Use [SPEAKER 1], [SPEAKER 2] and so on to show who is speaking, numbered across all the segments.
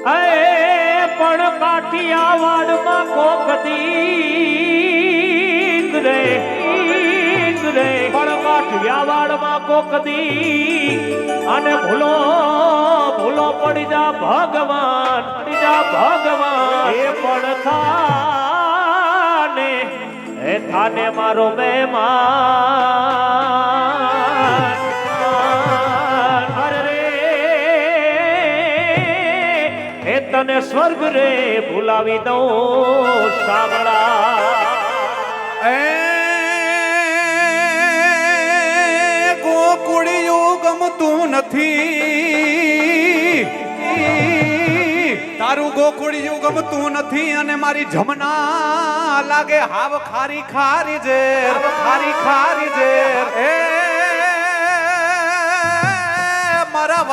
[SPEAKER 1] અરે પણ કાઠિયાવાડમાં કોક દી રે પણ કાઠિયાવાડમાં કોક દી અને ભૂલો ભૂલો પડી જા ભગવાન એ પણ થાને એ થાને મારો મહેમાન તને સ્વર્ગ રે ભૂલાવી દઉં શામળા
[SPEAKER 2] એ ગોકુળિયું ગમતું નથી તારું ગોકુળિયું ગમતું નથી અને મારી જમના લાગે હાવ ખારી ખારી ઝેર એ મારા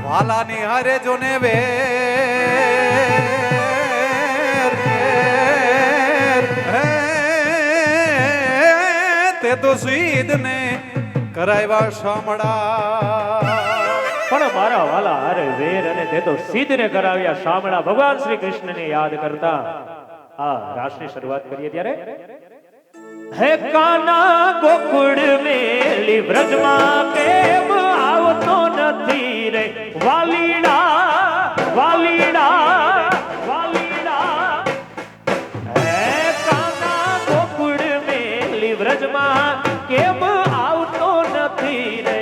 [SPEAKER 2] વાલાની હારે જોને વેર તે તો સીધ ને કરાવ્યા શામળા
[SPEAKER 1] પણ મારા વાલા હારે વેર અને તે તો સીધ ને કરાવ્યા શામળા ભગવાન શ્રી કૃષ્ણને યાદ કરતા આ રાસની શરૂઆત કરીએ ત્યારે હે કાના ગોકુળ મેલી વ્રજમાં કેમ આવતો નથી રે વાલીડા હે કાના ગોકુળ મેલી વ્રજમાં કેમ આવતો નથી રે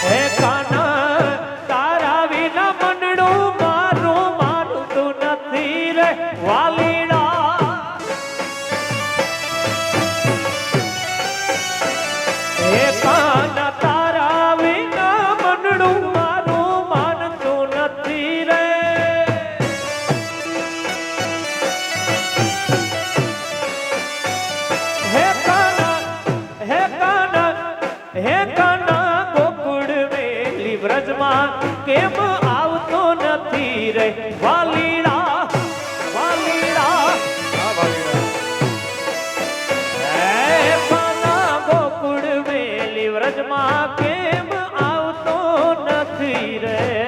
[SPEAKER 1] હે કાના તારા વિના મનડું મારું માનતું નથી રે વાલીડા હે કાના તારા વિના મનડું મારું માનતું નથી રે હે કાના ગોકુળ મેલી વ્રજમાં કેમ આવતો નથી રે વાલીડા હે કાના ગોકુળ મેલી વ્રજમાં કેમ આવતો નથી રે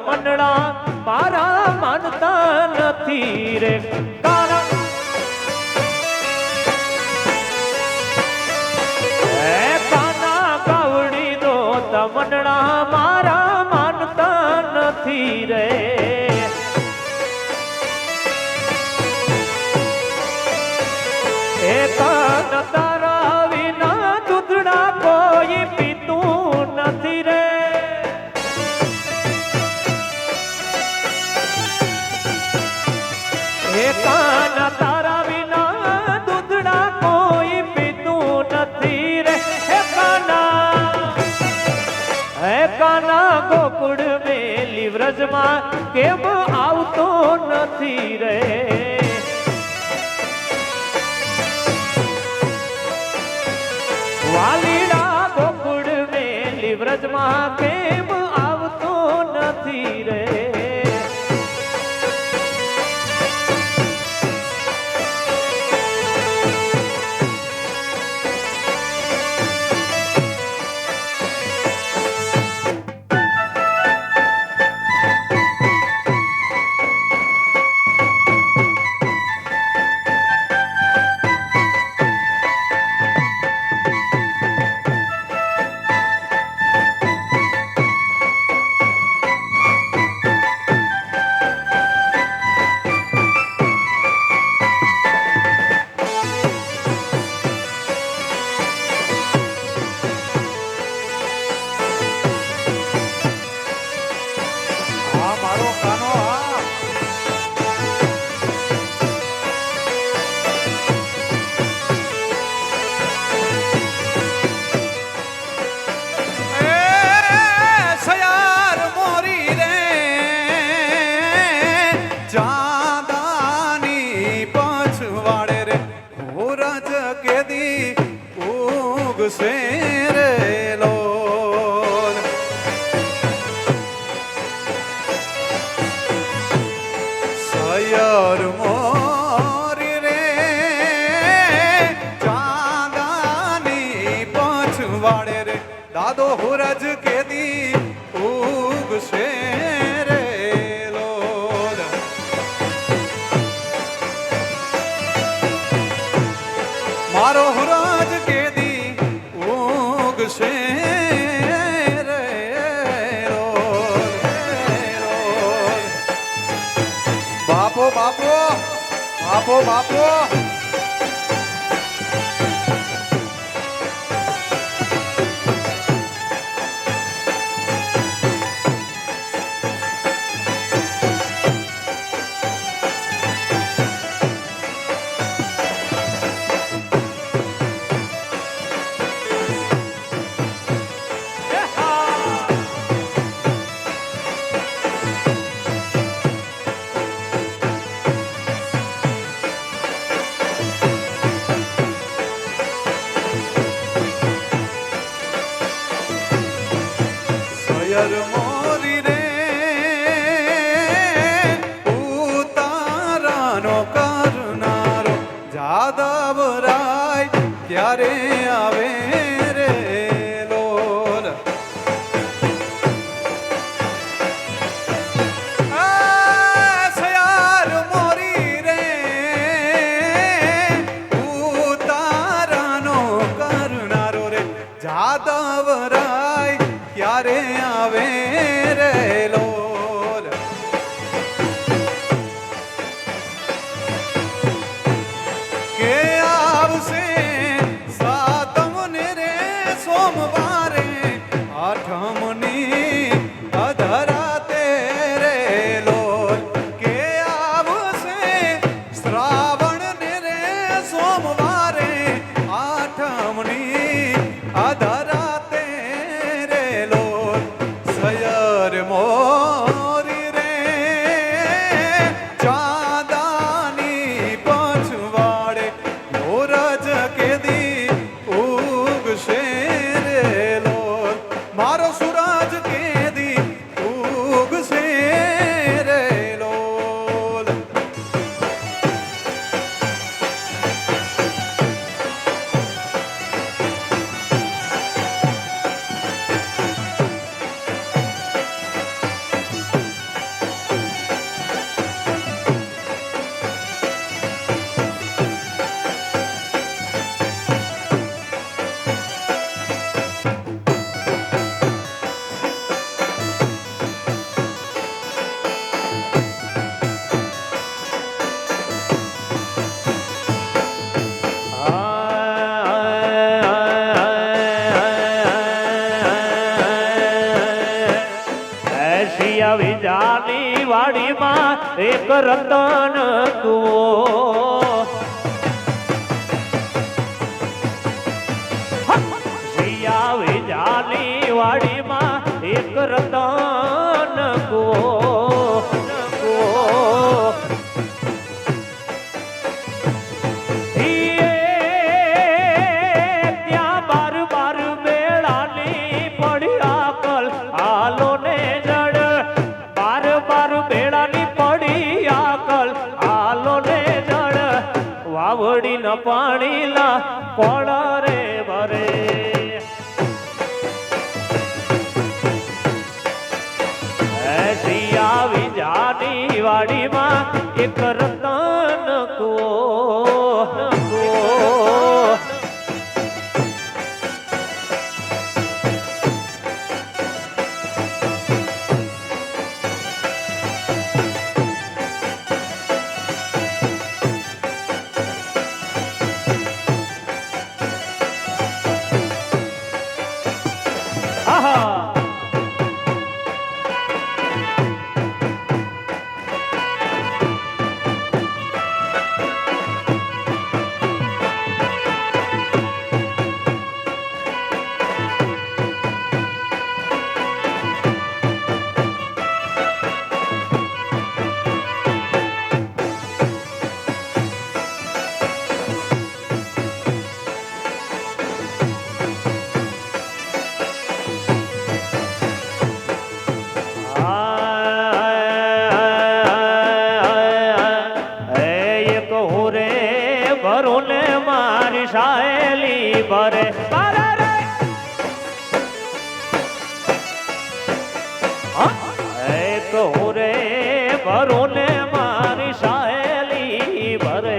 [SPEAKER 1] મનડા મારા માનતા નથી રે કારણ હે કાના ગાવડી દો તમનડા મારા માનતા નથી રે હે કાના તારા વિના દૂધડા કોઈ પીતું નથી રે હે કાના તારા વિના દૂધડા કોઈ પીતું નથી રે હે કાના ગોકુળ મેલી વ્રજમાં કેમ આવતો નથી રે વાલીડા ગોકુળ મેલી વ્રજમાં કેમ આવતો નથી રે
[SPEAKER 2] સૈયર મોરી રે ચાંદાની પછવાડે રે દાદો હુરજ કેદી ઉગશે રે લોલ મારો હુરજ કેદી ઉગશે રે લોલ બાપો બાપો બાપો બાપો સૈયર મોરી રે ઉતારાનો કરનારો જાદવ રાય ક્યારે આવે રે લોલ સૈયર મોરી રે ઉતારાનો કરનારો રે જાદવ રાય ક્યારે આવે રે લોલ કે આવશે સાતમને રે સોમવારે આઠમની અધરાતે રે લોલ કે આવશે શ્રાવણને રે સોમવારે આઠમની અધરાતે રે લોલ સૈયર મોરી રે ચાંદાની પછવાડે મોરજ કેદી ઉગશે રે લોલ મારો સૂરજ કેદી ઉગશે રે લોલ
[SPEAKER 1] વિજાની વાડીમાં એક રતન કુવો શિયા વિજાની વાડીમાં એક રતન કુવો ત્યાં બાર બાર બેડાની પડી આકલ આલો ને જડ બાર બેડાની પડી આકલ આલો ને જડ વાવડી ન પાણીલા કોળ રે ભરે આવી જાની વાડીમાં એક રતન કુવો મારી સાહેલી ભરે બારે રે એક હું રે ભરું ને મારી સાહેલી ભરે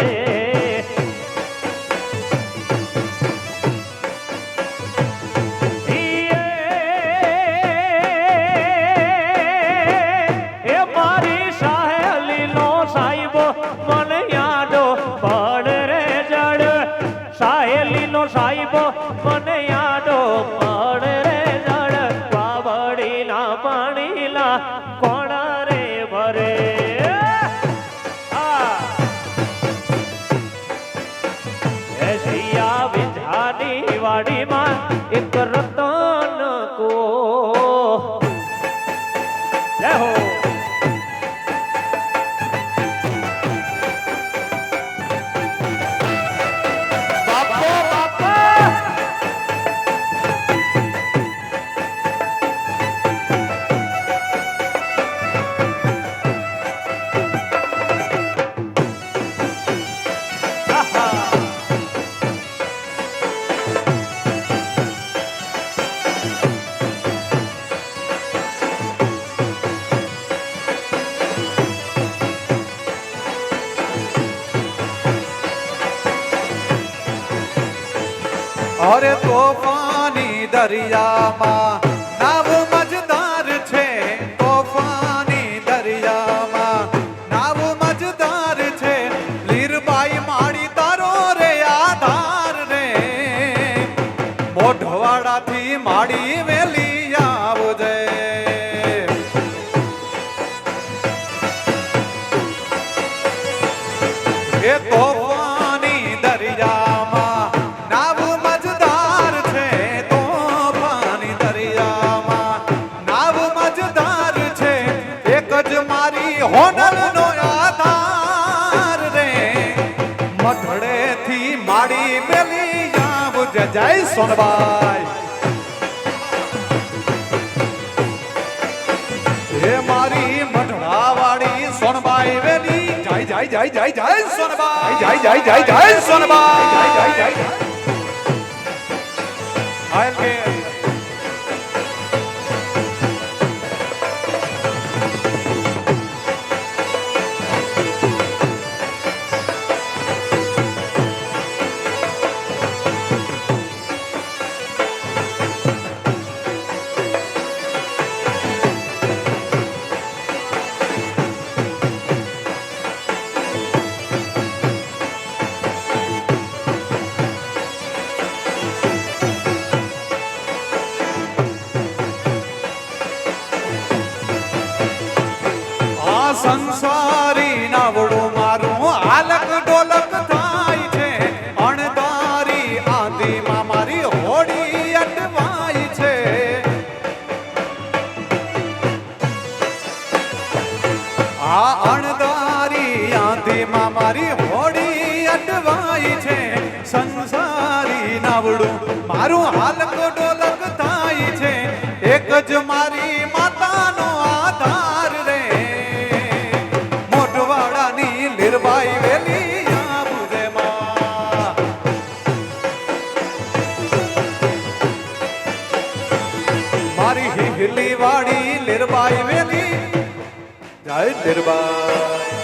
[SPEAKER 1] એ મારી સાહેલી નો સાહેબો મને યાદો પડ રે જડ સાહેલી નો સાહેબો મને યાદો પડ રે જડ બાવડી ના પાણીલા કોણ રે ભરે શિયા વિંધાની વાડીમાં એક રતન કો જય હો બાપો બાપા
[SPEAKER 2] અરે તોફાની દરિયામાં નાવ મજદાર છે તોફાની દરિયામાં નાવ મજદાર છે લીરબાઈ માડી તારો રે આધાર રે મોઢવાડાથી માડી વેલી આવજે એ તોફાની દરિયામાં નાવ મજદાર છે તોફાની દરિયામાં નાવ મજદાર છે એક જ મારી હોનલનો આધાર રે મઢડેથી માડી મેલી આવજે જય સોનબાઈ હે મારી મઢડાવાળી સોનબાઈ વેલી જય જય જય જય જય સોનબાઈ જય જય જય જય સોનબાઈ જય જય જય જય હાલ કે સંસારી નાવડું મારું આલક ડોલક થાય છે અણધારી આંધીમાં મારી હોડી અટવાય છે આ અણધારી આંધીમાં મારી હોડી અટવાય છે સંસારી નાવડું મારું આલક ડોલક થાય છે એક જ મારી માતાનો આધાર રે લીરબાઈ વેલી આવજે માં મારી હિલી વાળી લીરબાઈ વેલી જય લીરબાઈ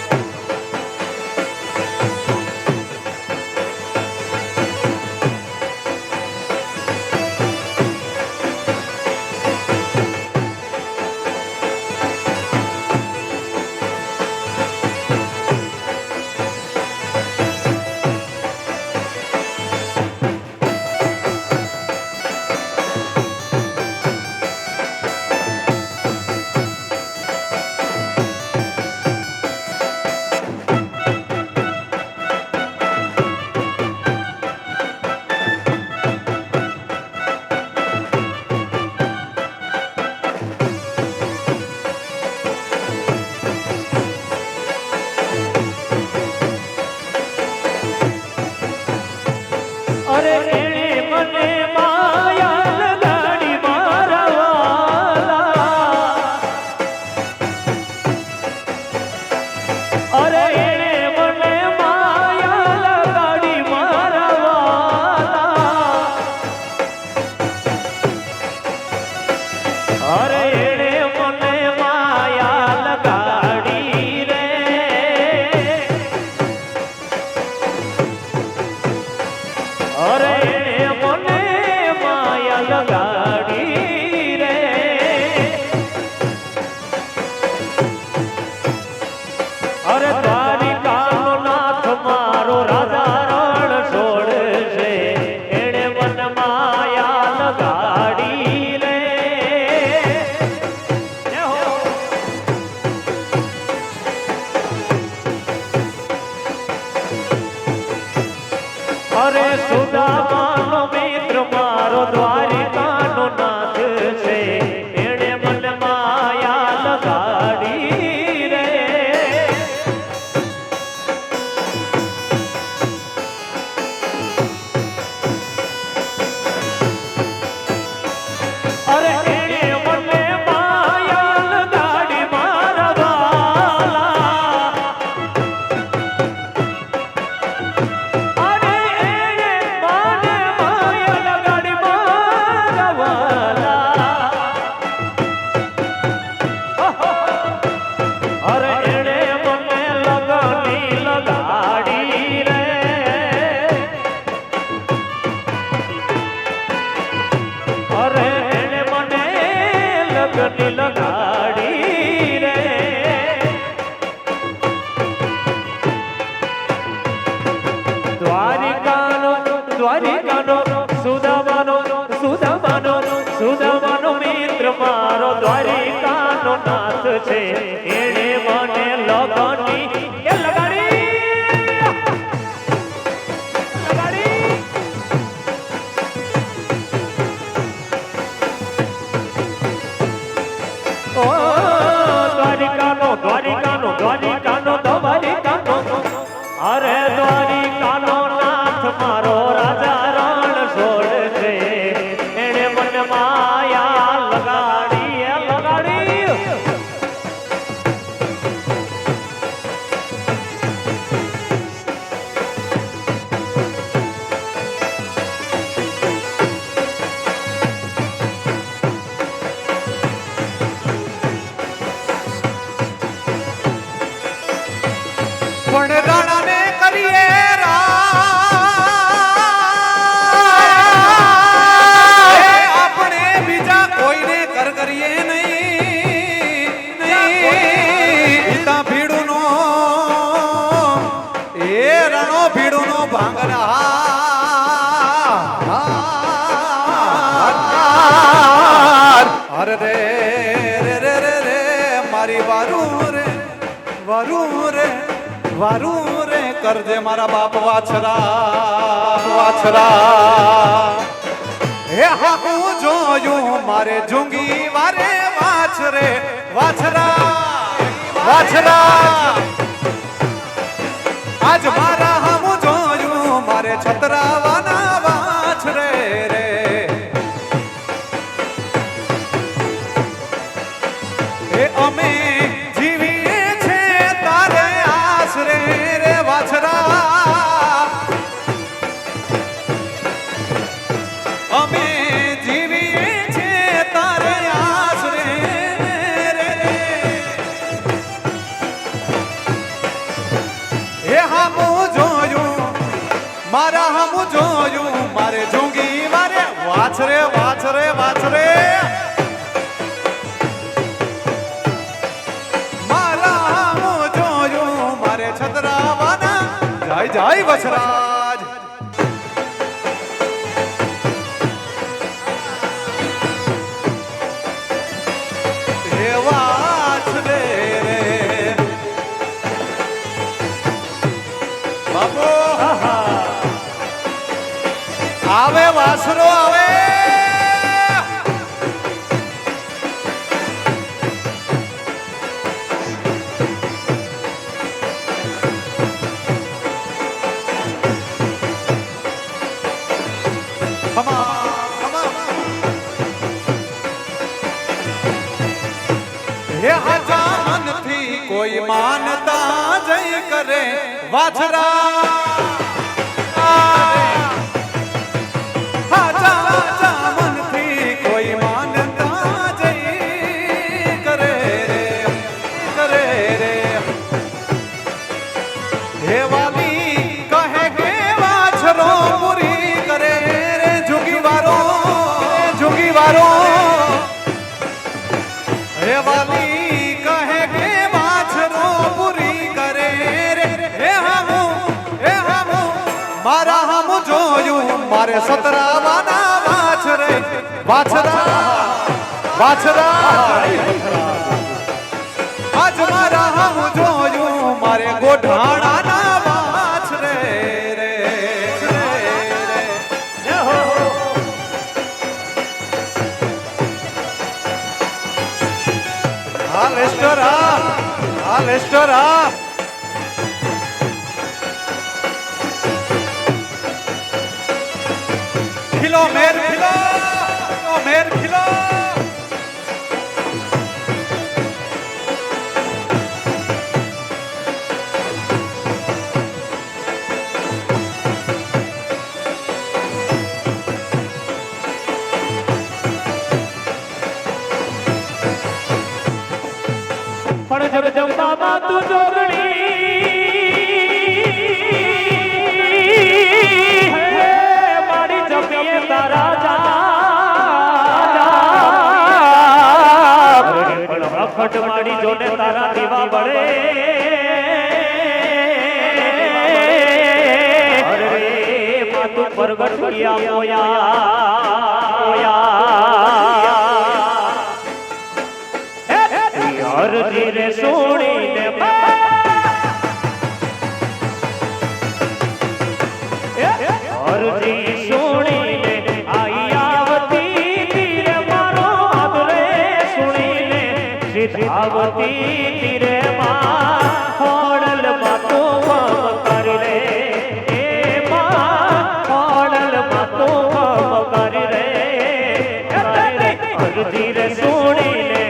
[SPEAKER 1] અરે દ્વારિકાનો નાથ મારો રાજા રણ છોડશે એણે મન માયા લગાડી રે અરે સુદામાનો મિત્ર મારો દ્વારિકાનો નાથ છે એણે મન માયા લગાડી રે અરે એણે મને માયા લગાડી મારા વાલા અરે એણે મને માયા લગાડી મારા વાલા અરે એણે મને લગની લગાડી રે અરે એણે મને લગની લગાડી રે દ્વારિકાનો સુદામાનો મિત્ર મારો દ્વારિકાનો નાથ છે એણે મને લગની એ લગાડી ઓ દ્વારિકાનો અરે દ્વારિકાનો નાથ મારો રાજા રણ છોડશે એણે મન માયા લગાડી
[SPEAKER 2] પણ રાણાને કરીએ આપણે બીજા કોઈને કરીએ નહીં પિતા ભીડુનો એ રણો ભીડુનો ભાંગરા અરે રે રે રે રે રે મારી વારું રે કરજે મારા બાપ વાછરા હે હા હું જોયું મારે જુંગી વારે વાછરા આજ મારા હમ જોયું મારે છતરાવાના વાછરે રે હે અમે જીવીએ છે તારે આશરે રે વાછરા અમે જીવીએ છે તારે આશરે રે હે હમું જોયું મારે જોગી મારે વાછરે જય વછરાજ હે વાછરે બાપો આવે વાસરો આવે હે હજા મનથી કોઈ માનતા જય કરે વાછરા હજા મનથી કોઈ માનતા જય કરે રે હે વાલી કહે કે વાછરો પૂરી કરે રે જુગી વારો હે વાલી કહે કે વાછરો પૂરી કરે મારા હમ જોયું મારે સતરાવાના વાછરે વાછરા વાછરા આજ મારા હમ જોયું મારે ગોઢાણાના વાછરે રે હા લેસ્ટર આ ખીલો મેર ખીલો
[SPEAKER 1] પણ જગદંબા તું જોગણી મારી જમીએ તારા અખંડ મારી જોને તારા દીવા બળે અરે માતું પ્રગટ કિયા મોયા અરજી રે સોણીને અરજી સોણીને આઈ આવતી તીરે મારો આદરે સુણીને સિદ્ધાવતી તીરે માં હોડલ માતો કરી રે એ માં હોડલ માતો કરી રે અરજી રે સોણીને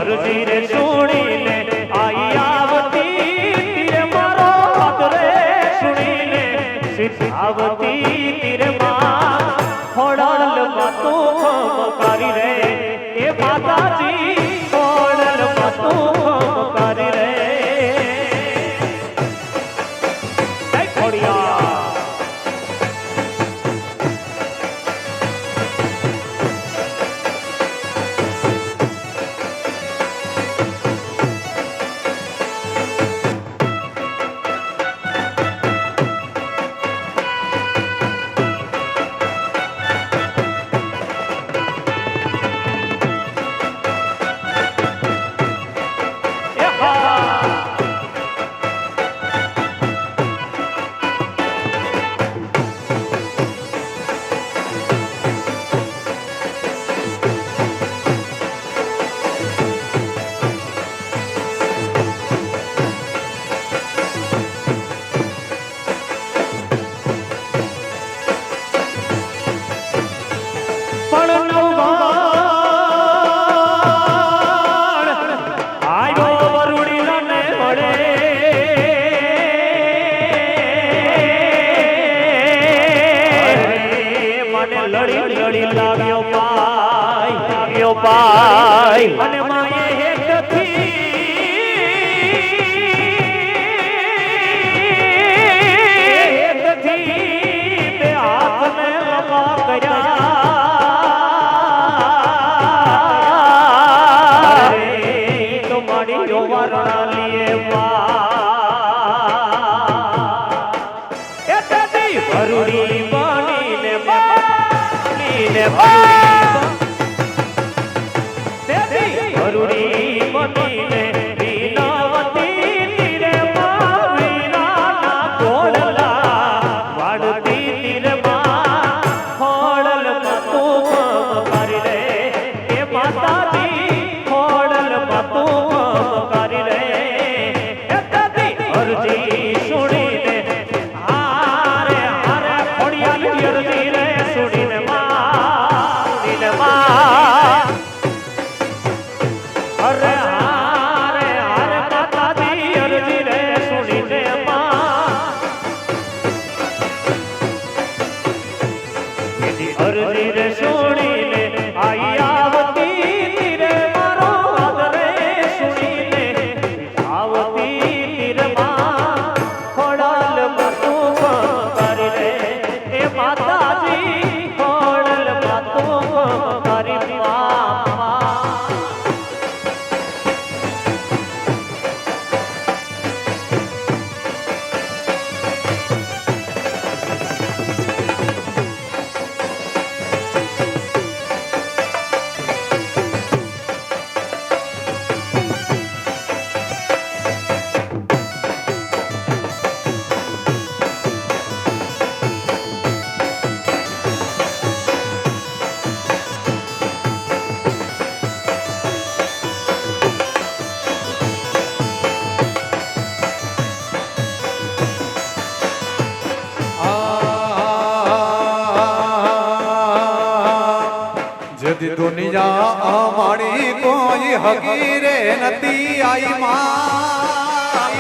[SPEAKER 1] અરજી રે સુણીને આઈ આવતી તીરે મારો આદરે સુણીને સિદ્ધાવતી તીરે માં હોડલ માતો કરી રે એ માતાજી હોડલ માતો કરી રે જય ખોડિયા પાય અને માએ હેતથી બે હાથને લંબા કર્યા તો મારી જોવારણા લીએ ભરૂડી બનીને ભરૂડી બનીને વિનાવતી તીરે માં વીરાના ઘોડલા વાડતી તીરે માં હોડલ માતું કરી રે એ માતાજી હોડલ માતું કરી રે અરજી સુણીને હારે હારે ખોડિયાની અરજી રે સુણીને માં અરે હારે હારે માતાજી અરજી રે સુણીને અરજી રે સુણીને આઈ આવતી તીરે મારો આદરે સુણીને આવતી
[SPEAKER 2] હગી રે નતી આઈ માં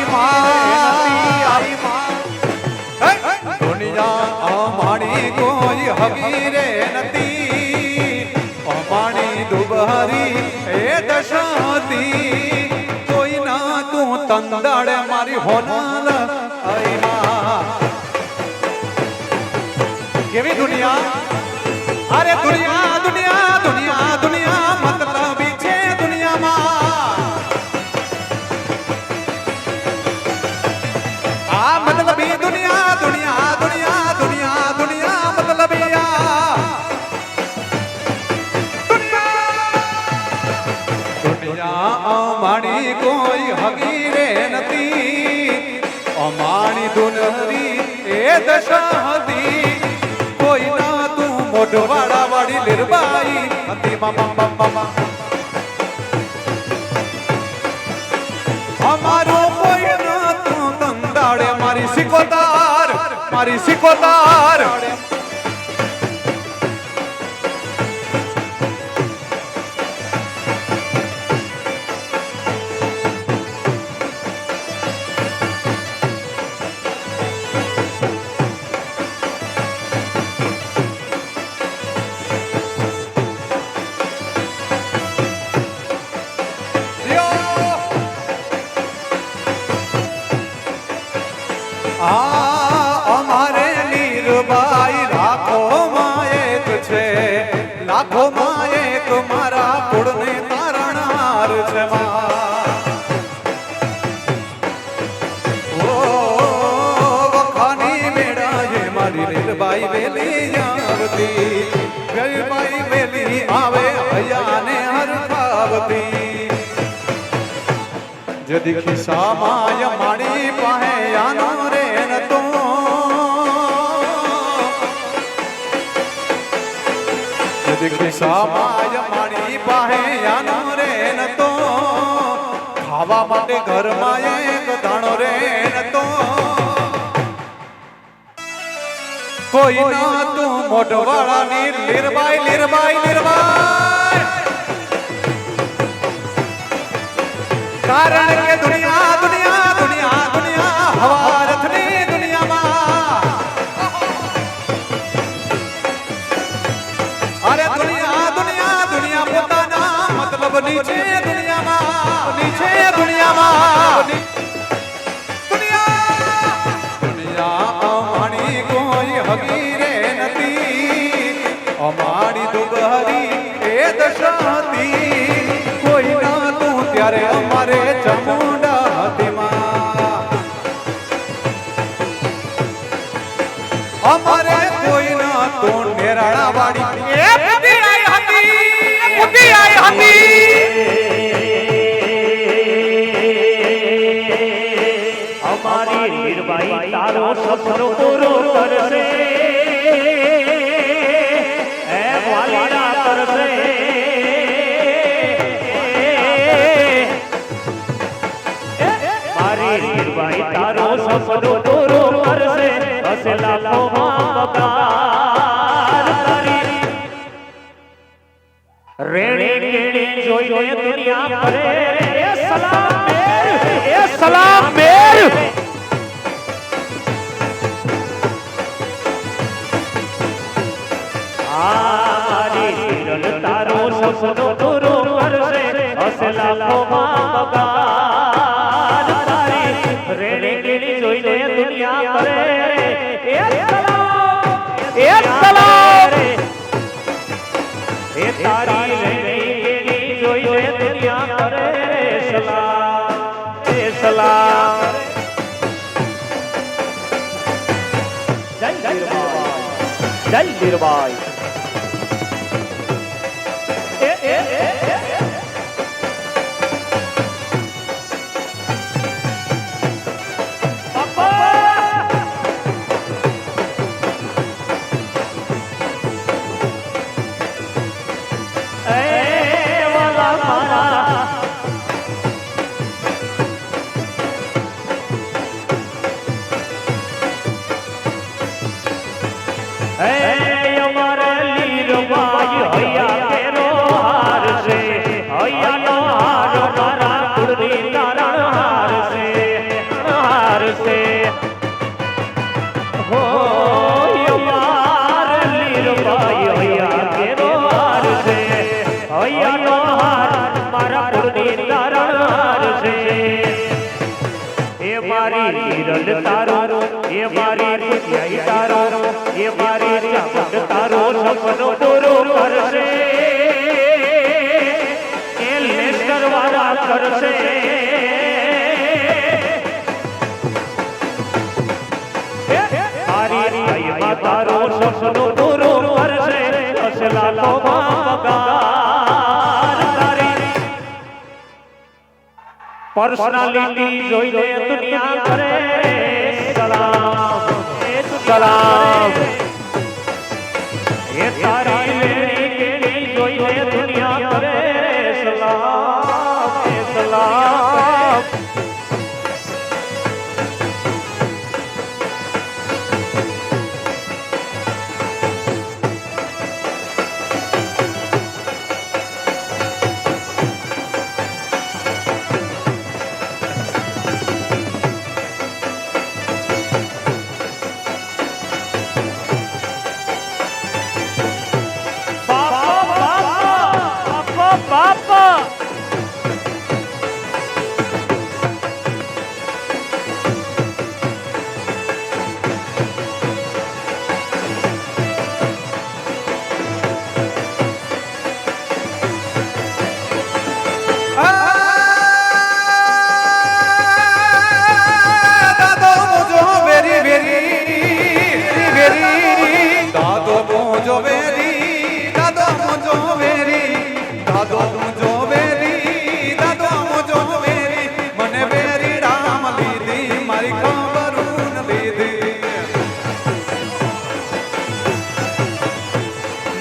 [SPEAKER 2] દુનિયા અમારી કોઈ હગી રે નતી અમારી દુબહરી એ દશાતી કોઈ ના તું તંદાડે મારી હોનાલ આઈ માં કેવી દુનિયા અરે દુનિયા દુનિયા દુનિયા દુનિયા મતલબી છે દુનિયામાં આ મતલબી દુનિયા દુનિયા દુનિયા દુનિયા દુનિયા મતલબી દુનિયા અમારી કોઈ હગી રે નથી અમારી દુનહરી એ દશા હતી કોઈ ના તું મોઢવાડા વાળી લીરબાઈ હતી મામા અમારો કોઈ ના તું તંદાડે મારી સિકોતાર અમારે નીરબાઈ લાખોમાં એક છે લાખોમાં એક મારા કુળને તારણાર છે ઓ વખાની મેળાએ મારી નીરબાઈ વેલી આવતી ગરીબાઈ વેલી આવે હયાને હરખાવતી જદી ખિસ્સામાં મારી પાસે આનો રે નતો જદી ખિસ્સામાં મારી પાસે આનો રે નતો ખાવા માટે ઘરમાં એક દાણો રે નતો કોઈ ના તું મોઢવાળાની લીરબાઈ કારણ કે દુનિયા દુનિયા દુનિયા દુનિયા હવા રથની દુનિયામાં અરે દુનિયા દુનિયા દુનિયા પોતાના મતલબ નીચે દુનિયામાં દુનિયા અમારી કોઈ હગી રે નથી અમારી દુબહરી એ દશા હતી કોઈ ના તું ત્યારે અમારે ચામુંડા હતીમાં અમારે કોઈ ના તું નેરાળા વાળી એ બુદ્ધિ આઈ હતી
[SPEAKER 1] અમારી નીરબાઈ તારો સપનો પૂરો કરશે એ વાલીડા કરશે મારી નીરબાઈ તારો સપનો પૂરો કરશે હશે લાખોમાં પગાર તારી રેણી કેણી જોઈને દુનિયા કરે એ સલામ મેર આરી હિરલ તારો સપનો પૂરો કરશે હશે લાખોમાં પગાર તારી રેણી કેણી જોઈને દુનિયા કરે એ સલામ એ તારી રેણી કેણી જોઈને દુનિયા કરે સલામ જય વીરબાઈ અમારે મારી વિરલ તારો એ મારી કુટિયાઈ તારો એ મારી ચામુંડ તારો સપનો પૂરો કરશે એ લેસ્ટર વાળા કરશે મારી આઈમાં તારો સપનો પૂરો કરશે અસલા તો પગાર તારી પર્સનાલિટી જોઈને દુનિયા કરે સલામ સલામ એ તારી લેણી કેણી જોઈને દુનિયા કરે સલામ સલામ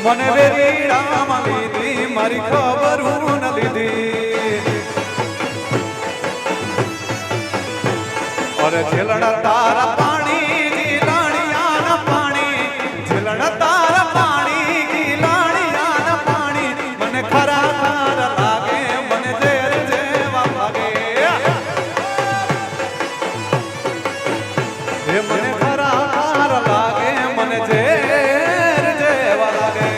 [SPEAKER 2] મને વેરી રામ લીધી મારી ખબર ન લીધી અરે છેલડા તારા પાણી ગીલાણિયાના પાણી છેલડા તારા પાણી ગીલાણિયાના પાણી મને ખરા ખરા લાગે મને ઝેર જેવા લાગે હે મને ખરા ખરા લાગે મને ઝેર જેવા લાગે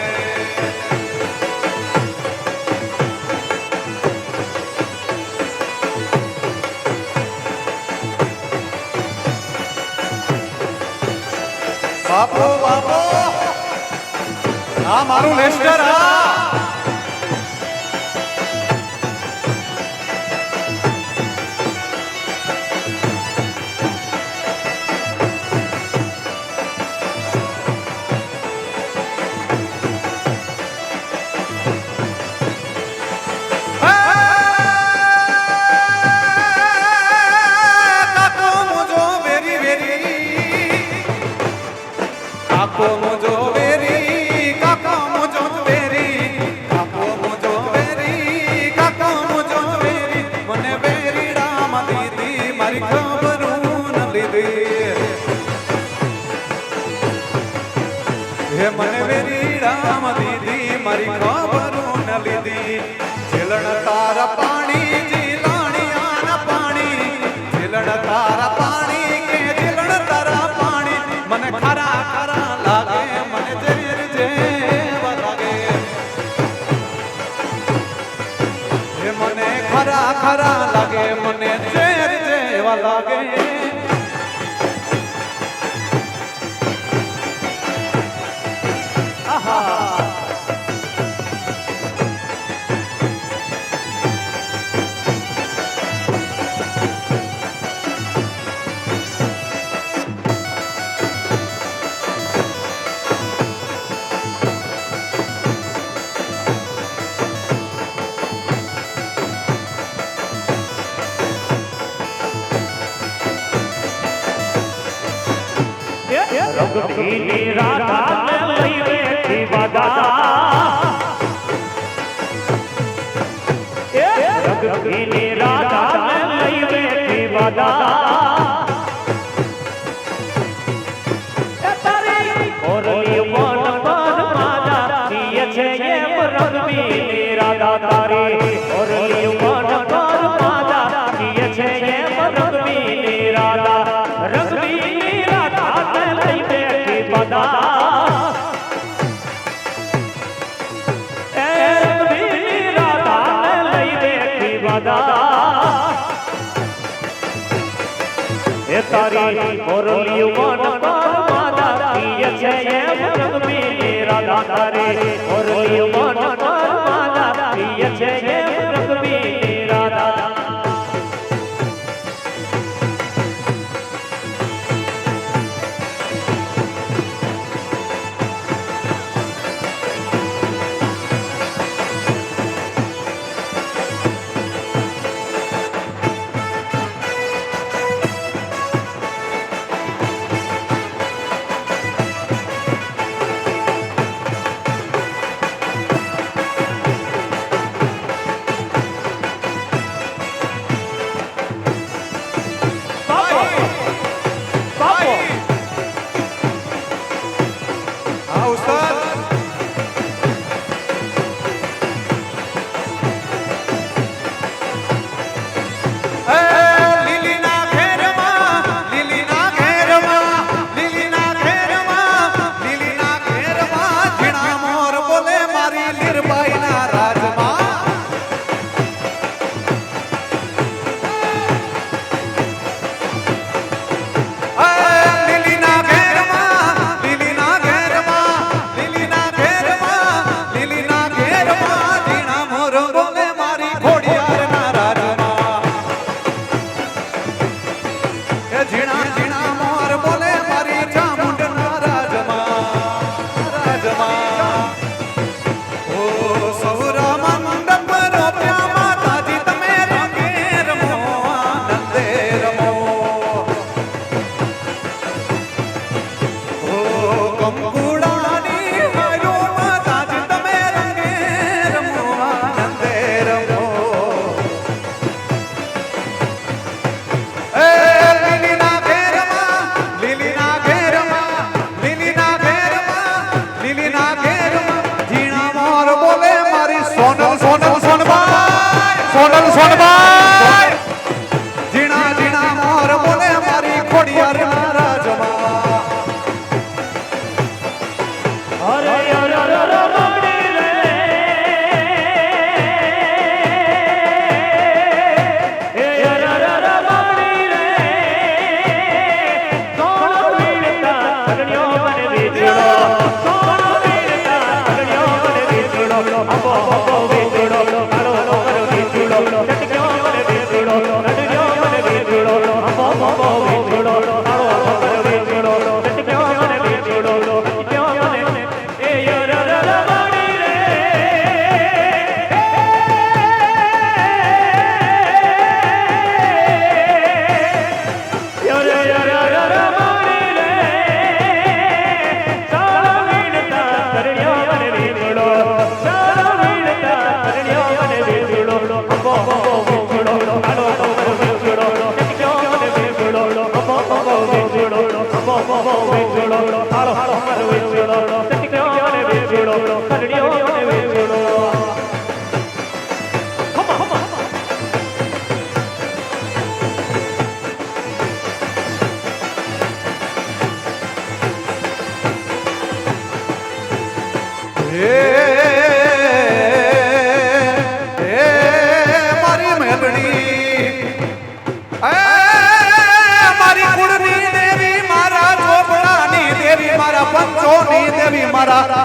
[SPEAKER 2] બાપો બાપો આ મારું લેસ્ટર આ કાકો મુજો વેરી કાકો મુજો વેરી કાકો મુજો વેરી કાકો મુજો વેરી મને વેરી રામ દીદી મારી ખબર ન લીધી હે મને વેરી રામ દીદી મારી ખબર ન લીધી છેલણ તારા પાણી જીલાણિયાના પાણી છેલણ તારા પાણી કે છેલણ તારા પાણી મને ખરા ખરા લાગે મને ઝેર જેવા લાગે હે મને ખરા ખરા લાગે મને ઝેર જેવા લાગે
[SPEAKER 1] રઘુવીરની રાધાને લઈ બેઠી વાદા રઘુવીરની રાધાને લઈ બેઠી વાદા તારી ઓરલી વન પર માદા જીએ છે એમ રઘુવીરની રાધા તારી ઓરલી વન પર માદા જીએ છે એમ રઘુવીરની રાધા રઘુવીરની રાધાને લઈ બેઠી વાદા એ તારી મોરલીયું મન માતા પ્રિય છે એમ રંગમી રાધા તારી મોરલીયું મન માતા પ્રિય છે એમ રંગમી રાધા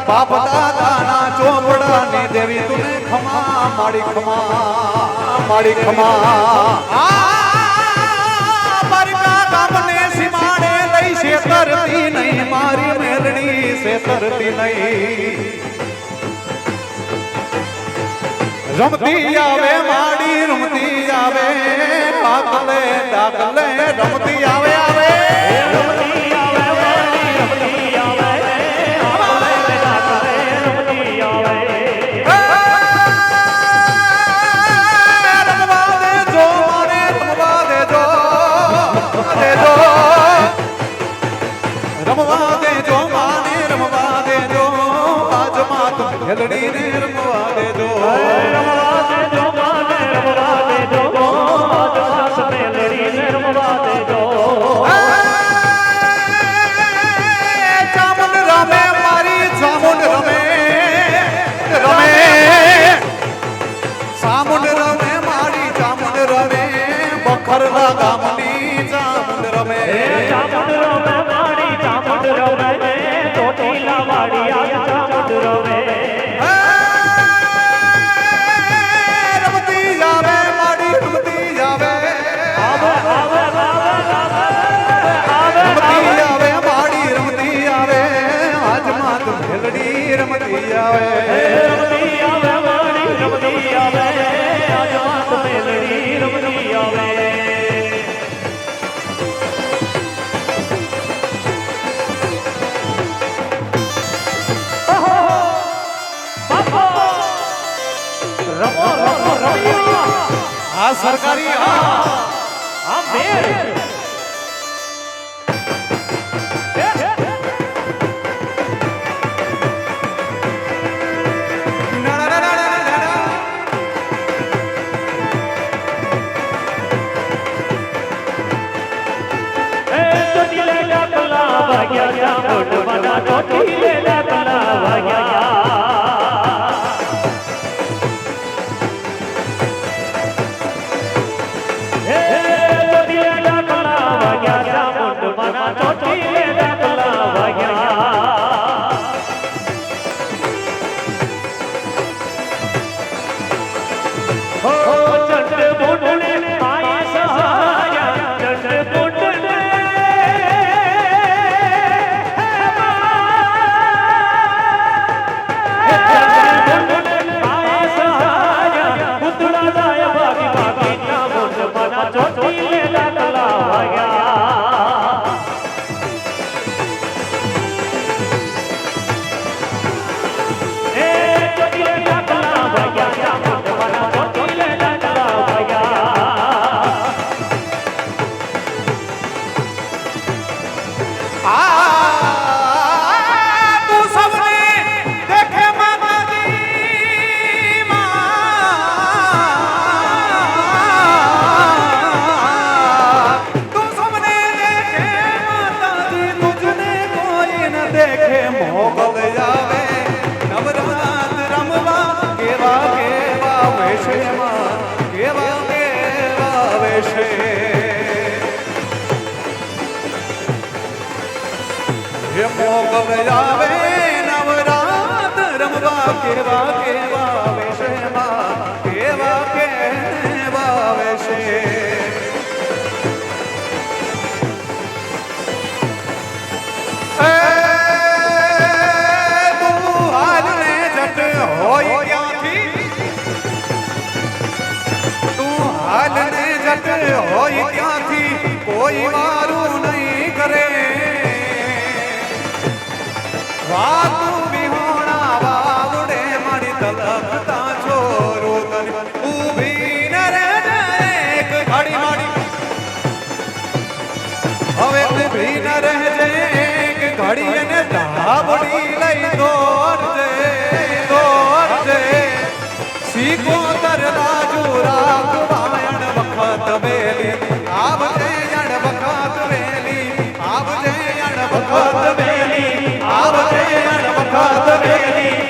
[SPEAKER 2] बाप दादा चोपड़ा ने देवी तुने खमा माड़ी खमा माड़ी खमा बरका गामने सिमाने लई से तरती नहीं मारी मेलड़ी से तरती नहीं रमती आवे माड़ी रमती आवे दाखले दाखले रमती आवे आवे हेलड़ी ने रमवा दे दो
[SPEAKER 1] रमवा दे दो माने रमवा दे दो आज सास मेलड़ी ने रमवा दे दो
[SPEAKER 2] चामुंड रमे मारी चामुंड रमे रमे चामुंड रमे मारी चामुंड रमे बखर गामनी चामुंड રમે
[SPEAKER 1] ચામુંડ રમે માડી ચામુંડ રમે ચોટીલા વાડી આજ ચામુંડ રમે
[SPEAKER 2] રમતી જાવે માડી રમતી જાવે
[SPEAKER 1] આવે આવે
[SPEAKER 2] રમતી આવે માડી રમતી આવે આજ માત ભેલડી રમતી આવે
[SPEAKER 1] રમતી આવે માડી રમતી આવે આજ માત મેલડી રમતી આવે રમો રમો રમિયા
[SPEAKER 2] આ સરકારી
[SPEAKER 1] આ મેર
[SPEAKER 2] મોગલ આવે નવરાત રમવા કેવા કેવા વેશમાં કેવા કેવા વેશે તું હાલને જટ હોય ક્યાંથી તું હાલને જટ હોય ક્યાંથી કોઈ મારું નહીં કરે વાતું વિહોણા વાવડે મારી તલકતા છોરો તને ઊભી ન રહેજે એક ઘડી મારી હવે ઊભી ન રહેજે એક ઘડી અને ધાબડી લઈ દોડજે દોડજે સિકોતર બાજુ રાખવાયણ વખત વેલી આવજે યણ વખત વેલી આવજે યણ વખત વેલી આવજે યણ વખત વેલી